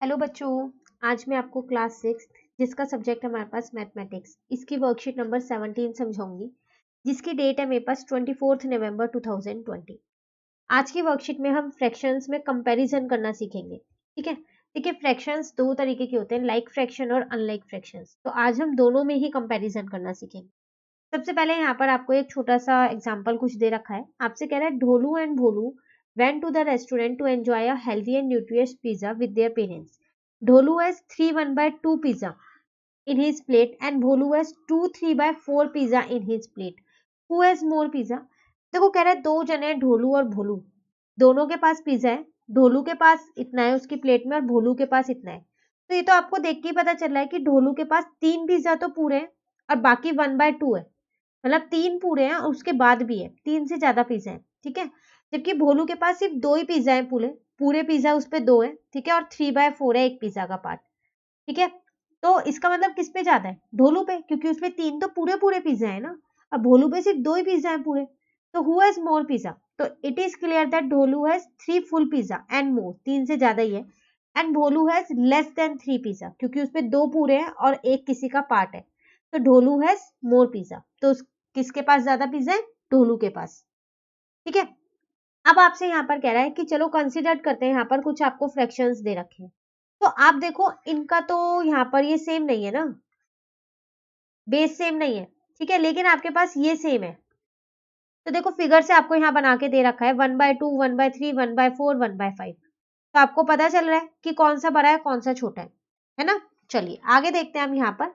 Hello बच्चों। आज मैं आपको क्लास 6 जिसका सब्जेक्ट है हमारे पास मैथमेटिक्स, इसकी वर्कशीट नंबर 17 समझाऊंगी, जिसकी डेट है मेरे पास 24 नवंबर 2020। आज की वर्कशीट में हम फ्रैक्शंस में कंपैरिजन करना सीखेंगे। ठीक है। देखिए, फ्रैक्शंस दो तरीके के होते हैं, लाइक फ्रैक्शन और अनलाइक फ्रैक्शंस। तो आज हम दोनों में ही कंपैरिजन करना सीखेंगे। सबसे पहले यहाँ पर आपको एक छोटा सा एग्जाम्पल कुछ दे रखा है। आपसे कह रहा है Dholu and Bholu went to the restaurant to enjoy a healthy and nutritious pizza with their parents. Dholu has 3 1/2 pizza in his plate and Bholu has 2 3/4 pizza in his plate. Who has more pizza? देखो, कह रहा है दो जने हैं, ढोलू और भोलू, दोनों के पास पिज्जा है। ढोलू के पास इतना है उसकी प्लेट में और भोलू के पास इतना है। तो ये तो आपको देख के ही पता चल रहा है कि ढोलू के पास 3 पिज्जा तो पूरे हैं और बाकी 1/2 है। मतलब 3 पूरे हैं और उसके बाद भी है, 3 से ज्यादा पिज्जा है। ठीक है। जबकि भोलू के पास सिर्फ 2 ही पिज्जा है, पूरे पूरे पिज्जा उस पे 2 है। ठीक है। और 3/4 है एक पिज्जा का पार्ट। ठीक है। तो इसका मतलब किस पे ज्यादा है? ढोलू पे, क्योंकि उसमें 3 तो पूरे पूरे पिज्जा है ना। अब भोलू पे सिर्फ 2 ही पिज्जा है पूरे। तो हु हैज मोर पिज्जा? तो it is clear that Dholu has 3 full pizza and more, 3 से ज्यादा ही है। And Bholu has less than 3 pizza, क्योंकि उसमें 2 पूरे हैं और एक किसी का पार्ट है। तो ढोलू हैज मोर पिज्जा। तो किसके पास ज्यादा पिज्जा है? ढोलू के पास। ठीक है। अब आपसे यहाँ पर कह रहा है कि चलो कंसिडर करते हैं, यहाँ पर कुछ आपको फ्रैक्शंस दे रखे हैं। तो आप देखो, इनका तो यहाँ पर ये सेम नहीं है ना, बेस सेम नहीं है। ठीक है। लेकिन आपके पास ये सेम है। तो देखो, फिगर से आपको यहाँ बना के दे रखा है 1/2 1/3 1/4 1/5। तो आपको पता चल रहा है कि कौन सा बड़ा है कौन सा छोटा है ना। चलिए आगे देखते हैं हम यहाँ पर।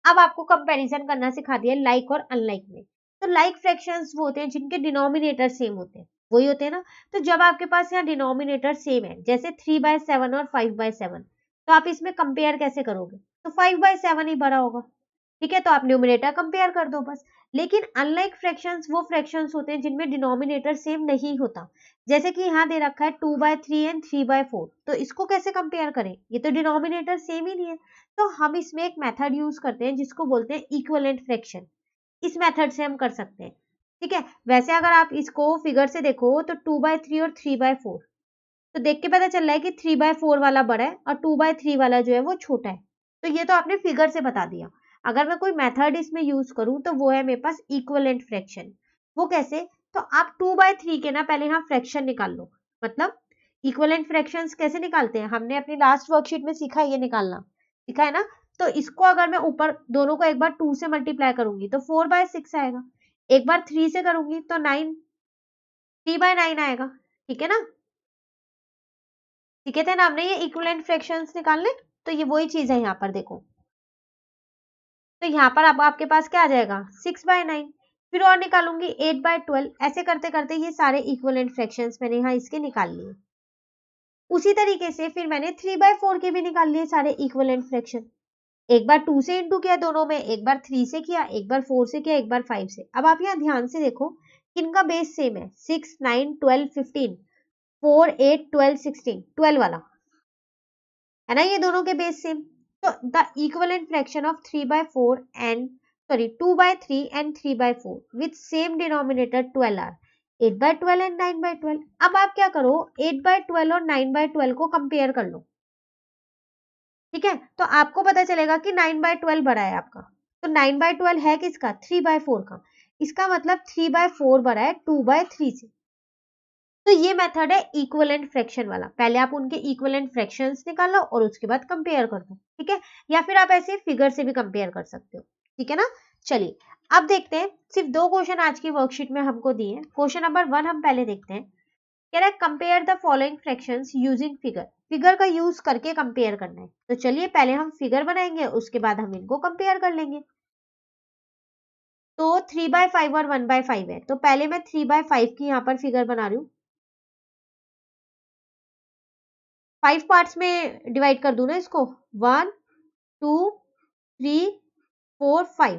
अब आपको कंपैरिजन करना सिखा दिया लाइक और अनलाइक में। तो लाइक फ्रैक्शंस वो होते हैं जिनके डिनोमिनेटर सेम होते हैं, वही होते हैं ना। तो जब आपके पास यहाँ डिनोमिनेटर सेम है, जैसे 3/7 और 5/7, तो आप इसमें कंपेयर कैसे करोगे? तो 5/7 ही बड़ा होगा। ठीक है। तो आप न्यूमरेटर कंपेयर कर दो बस। लेकिन अनलाइक फ्रैक्शंस वो फ्रैक्शंस होते हैं जिनमें डिनोमिनेटर सेम नहीं होता। जैसे कि यहाँ दे रखा है 2/3 एंड 3/4, तो इसको कैसे कंपेयर करें? ये तो डिनोमिनेटर सेम ही नहीं है। तो हम इसमें एक मेथड यूज करते हैं जिसको बोलते हैं इक्विवेलेंट फ्रैक्शन। इस मेथड से हम कर सकते हैं। ठीक है। वैसे अगर आप इसको फिगर से देखो तो 2/3 और 3/4, तो देख के पता चल रहा है कि 3/4 वाला बड़ा है और 2/3 वाला जो है वो छोटा है। तो ये तो आपने फिगर से बता दिया। अगर मैं कोई मेथड इसमें यूज करूं तो वो है मेरे पास इक्विवेलेंट फ्रैक्शन। वो कैसे? तो आप 2/3 के ना पहले यहाँ फ्रैक्शन निकाल लो। मतलब इक्विवेलेंट फ्रैक्शंस कैसे निकालते हैं, हमने अपनी लास्ट वर्कशीट में सीखा है, ये निकालना सीखा है ना। तो इसको अगर मैं ऊपर दोनों को एक बार 2 से मल्टीप्लाई करूंगी तो 4/6 आएगा। एक बार 3 से करूंगी तो 9 3/9 आएगा। ठीक है ना। ठीक है ना, हमने ये इक्विवेलेंट फ्रैक्शंस निकालने। तो ये वही चीज है यहाँ पर देखो। तो यहाँ पर अब आपके पास क्या आ जाएगा? 6/9। फिर और निकालूंगी 8/12। ऐसे करते करते ये सारे इक्विवेलेंट फ्रैक्शंस मैंने यहाँ इसके निकाल लिए। उसी तरीके से फिर मैंने 3/4 के भी निकाल लिए सारे इक्विवेलेंट फ्रैक्शन। एक बार 2 से इंटू किया दोनों में, एक बार 3 से किया, एक बार 4 से किया, एक बार 5 से। अब आप यहाँ ध्यान से देखो, किनका बेस सेम है? 6 9 12 15 4 8 12 16 12 वाला है ना, ये दोनों के बेस सेम। तो the equivalent fraction of 3/4 and 2/3 and 3/4 with same denominator 12 are 8/12 and 9/12। अब आप क्या करो, 8/12 और 9/12 को कंपेयर कर लो। ठीक है। तो आपको पता चलेगा कि 9/12 बड़ा है आपका। तो 9/12 है किसका? 3/4 का। इसका मतलब 3/4 बड़ा है 2/3 से। तो ये मेथड है इक्विवेलेंट फ्रैक्शन वाला। पहले आप उनके इक्विवेलेंट फ्रैक्शंस निकालो और उसके बाद कंपेयर कर दो। ठीक है। या फिर आप ऐसे फिगर से भी कंपेयर कर सकते हो। ठीक है ना। चलिए अब देखते हैं, सिर्फ 2 क्वेश्चन आज की वर्कशीट में हमको दिए हैं। क्वेश्चन नंबर 1 हम पहले देखते हैं। कह रहा है compare the following fractions using figure. Figure का यूज करके कंपेयर करना है। तो चलिए पहले हम फिगर बनाएंगे, उसके बाद हम इनको कंपेयर कर लेंगे। तो 3/5 और 1/5 है, तो पहले मैं 3/5 की यहाँ पर फिगर बना रही हूँ। 5 पार्ट्स में डिवाइड कर दूं ना इसको, 1 2 3 4 5।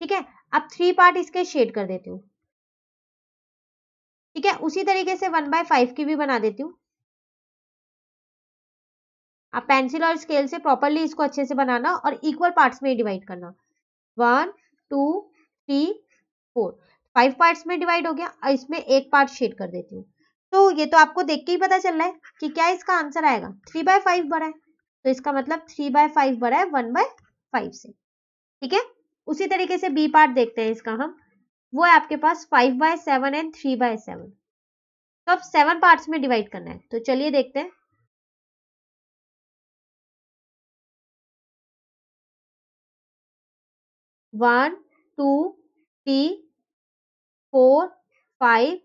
ठीक है। अब 3 पार्ट इसके शेड कर देती हूँ। ठीक है। उसी तरीके से 1/5 की भी बना देती हूँ। आप पेंसिल और स्केल से प्रॉपरली इसको अच्छे से बनाना और इक्वल पार्ट्स में डिवाइड करना। 1 2 3 4 5 पार्ट्स में डिवाइड हो गया। इसमें एक पार्ट शेड कर देती हूँ। तो ये तो आपको देख के ही पता चल रहा है कि क्या इसका आंसर आएगा, 3/5 बड़ा है, तो इसका मतलब 3/5 बड़ा है 1/5 से। ठीक है, उसी तरीके से बी पार्ट देखते हैं इसका हम, वो है आपके पास 5/7 एंड 3/7। तो अब 7 पार्ट्स में डिवाइड करना है, तो चलिए देखते हैं। 1 2 3 4 5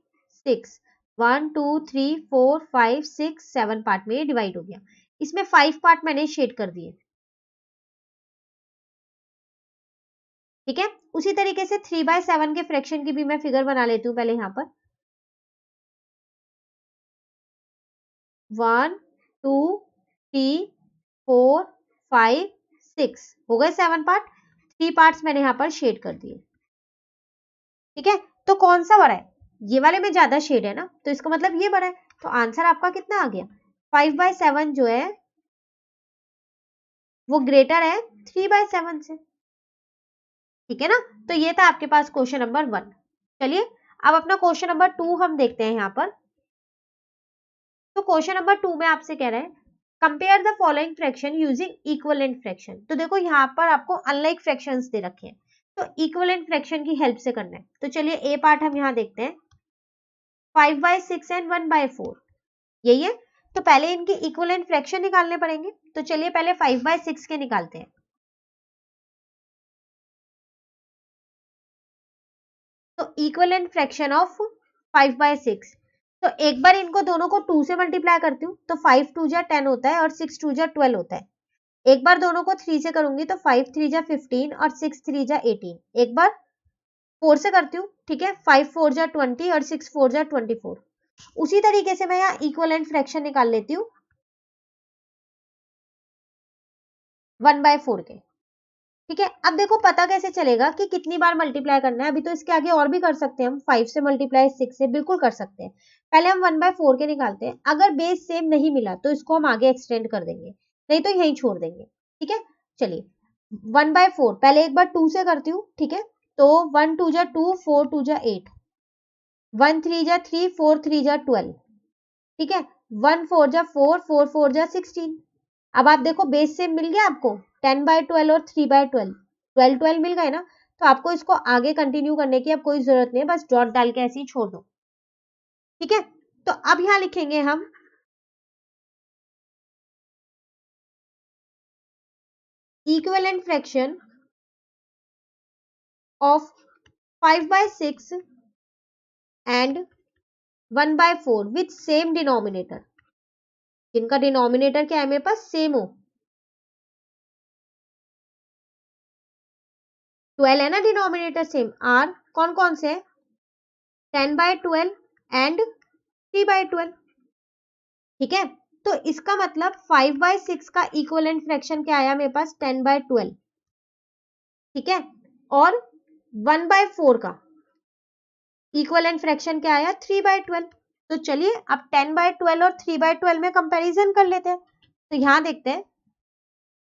6, 1 2 3 4 5 6 7 पार्ट में डिवाइड हो गया। इसमें 5 पार्ट मैंने शेड कर दिए। ठीक है, उसी तरीके से 3/7 के फ्रैक्शन की भी मैं फिगर बना लेती हूँ पहले यहाँ पर। 1 2 3 4 5 6 हो गए 7 पार्ट। 3 पार्ट्स मैंने यहाँ पर शेड कर दिए। ठीक है, तो कौन सा बड़ा है, ये वाले में ज्यादा शेड है ना, तो इसका मतलब ये बड़ा है। तो आंसर आपका कितना आ गया, 5/7 जो है वो ग्रेटर है 3/7 से। ठीक है ना, तो ये था आपके पास क्वेश्चन नंबर 1। चलिए अब अपना क्वेश्चन नंबर 2 हम देखते हैं यहाँ पर। तो क्वेश्चन नंबर 2 में आपसे कह रहे हैं compare the following fraction using equivalent fraction. तो देखो यहाँ पर आपको अनलाइक फ्रैक्शंस दे रखे हैं, तो इक्विवेलेंट फ्रैक्शन की हेल्प से करना है। तो चलिए ए पार्ट हम यहाँ देखते हैं, 5/6 एंड 1/4, यही है। तो पहले इनके इक्विवेलेंट फ्रैक्शन निकालने पड़ेंगे, तो चलिए पहले 5/6 के निकालते हैं। तो इक्विवेलेंट फ्रैक्शन ऑफ 5/6, तो एक बार इनको दोनों को 2 से मल्टीप्लाई करती हूँ, तो 5 2 जा 10 होता है और 6 2 जा 12 होता है। एक बार दोनों को 3 से करूंगी तो 5 3 जा 15 और 6 3 जा 18। एक बार 4 से करती हूँ, ठीक है, 5 4 जा 20 और 6 4 जा 24। उसी तरीके से मैं यहाँ इक्विवेलेंट फ्रैक्शन निकाल लेती हूँ 1/4 के। ठीक है, अब देखो पता कैसे चलेगा कि कितनी बार मल्टीप्लाई करना है। अभी तो इसके आगे और भी कर सकते हैं हम, 5 से मल्टीप्लाई 6 से बिल्कुल कर सकते हैं। पहले हम 1/4 के निकालते हैं, अगर बेस सेम नहीं मिला तो इसको हम आगे एक्सटेंड कर देंगे, नहीं तो यहीं छोड़ देंगे। ठीक है, चलिए 1/4 पहले एक बार 2 से करती हूँ। ठीक है, तो 1 2 जा 2 4 2 जा 8, 1 3 जा 3 4 3 जा 12। ठीक है, 1 4 जा 4 4 4 जा 16। अब आप देखो बेस सेम मिल गया आपको, 10/12 और 3/12, 12 12 मिल गए ना। तो आपको इसको आगे कंटिन्यू करने की अब कोई जरूरत नहीं है, बस डॉट डाल के ऐसे ही छोड़ दो। ठीक है, तो अब यहां लिखेंगे हम equivalent fraction of 5/6 and 1/4 with same denominator, जिनका डिनोमिनेटर क्या है मेरे पास, सेम हो। 12 है ना डिनोमिनेटर सेम, आर कौन कौन से है, 10/12 एंड 3/12। ठीक है, तो इसका मतलब 5/6 का इक्विवेलेंट फ्रैक्शन क्या आया मेरे पास, 10/12। ठीक है, और 1/4 का इक्विवेलेंट फ्रैक्शन क्या आया, 3/12। तो चलिए अब 10/12 और 3/12 में कंपैरिजन कर लेते हैं। तो यहां देखते हैं,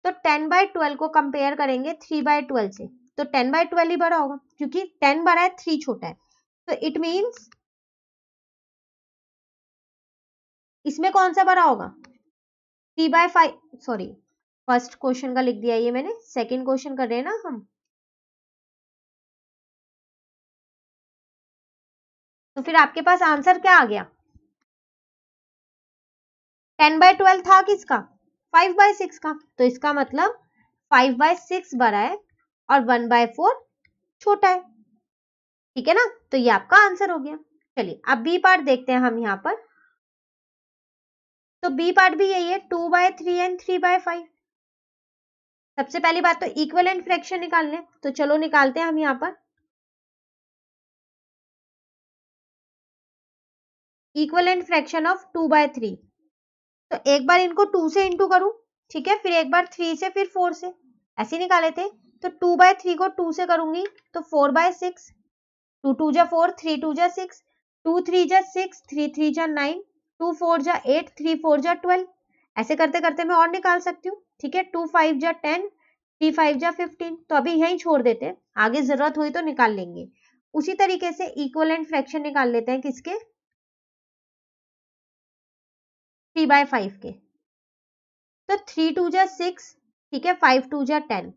तो 10/12 को कंपेयर करेंगे 3/12 से, तो 10/12 ही बड़ा होगा क्योंकि 10 बड़ा है 3 छोटा है। तो इट मीन्स इसमें कौन सा बड़ा होगा, 3/5, सॉरी फर्स्ट क्वेश्चन का लिख दिया ये मैंने, सेकेंड क्वेश्चन कर रहे हैं ना हम। तो फिर आपके पास आंसर क्या आ गया, 10/12 था किसका, 5/6 का, तो इसका मतलब 5/6 बड़ा है और 1/4 छोटा है। ठीक है ना, तो ये आपका आंसर हो गया। चलिए अब बी पार्ट देखते हैं हम यहाँ पर। तो बी पार्ट भी यही है, 2/3 एंड 3/5। सबसे पहली बात तो इक्विवेलेंट फ्रैक्शन निकालने, तो चलो निकालते हैं हम यहाँ पर इक्विवेलेंट फ्रैक्शन ऑफ 2/3। तो एक बार इनको 2 से इंटू करूं, ठीक है, फिर एक बार 3 से, फिर 4 से, ऐसे निकाले थे। तो 2/3 को 2 से करूंगी तो 4/6, 2 2 जा 4 3 2 जा 6, 2 3 जा 6 3 3 जा 9, 2 4 जा 8 3 4 जा 12। ऐसे करते करते मैं और निकाल सकती हूँ। ठीक है, 2 5 जा 10 3 5 जा 15। तो अभी यहीं छोड़ देते हैं, आगे जरूरत हुई तो निकाल लेंगे। उसी तरीके से इक्विवेलेंट फ्रैक्शन निकाल लेते हैं किसके, 3/5 के। तो 3 2 जा 6, ठीक है, 5 2 जा 10,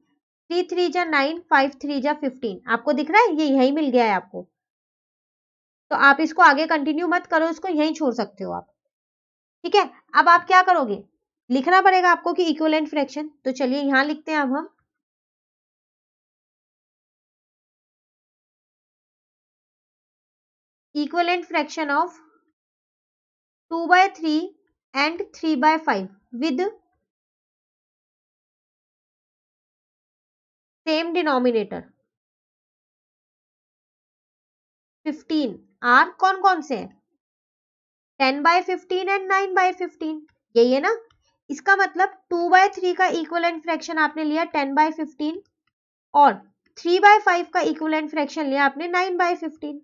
3 3 जा 9, 5 3 जा 15। आपको दिख रहा है ये यही मिल गया है आपको, तो आप इसको आगे कंटिन्यू मत करो, इसको यहीं छोड़ सकते हो आप, ठीक है। अब आप क्या करोगे, लिखना पड़ेगा आपको कि इक्विवेलेंट फ्रैक्शन। तो चलिए यहां लिखते हैं अब हम equivalent fraction of 2/3 and 3/5 with same denominator 15 are कौन कौन से हैं, 10/15 एंड 9/15, यही है ना। इसका मतलब 2/3 का इक्विवेलेंट फ्रैक्शन आपने लिया 10/15 और 3/5 का इक्विवेलेंट फ्रैक्शन लिया आपने 9/15,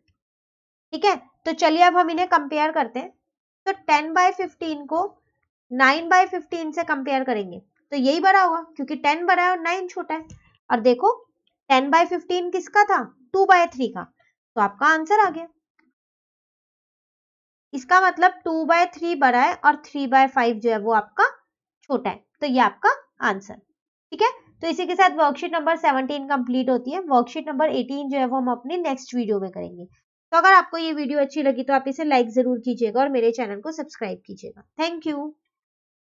ठीक है। तो चलिए अब हम इन्हें कंपेयर करते हैं। तो 10/15 को 9/15 से कंपेयर करेंगे तो यही बड़ा होगा, क्योंकि 10 बड़ा है और 9 छोटा है। और देखो 10/15 किसका था, 2/3 का, तो आपका आंसर आ गया। इसका मतलब 2/3 बड़ा है और 3/5 जो है वो आपका छोटा है, तो ये आपका आंसर, ठीक है। तो इसी के साथ वर्कशीट नंबर 17 कंप्लीट होती है। वर्कशीट नंबर 18 जो है वो हम अपनी नेक्स्ट वीडियो में करेंगे। तो अगर आपको ये वीडियो अच्छी लगी तो आप इसे लाइक जरूर कीजिएगा और मेरे चैनल को सब्सक्राइब कीजिएगा। Thank you.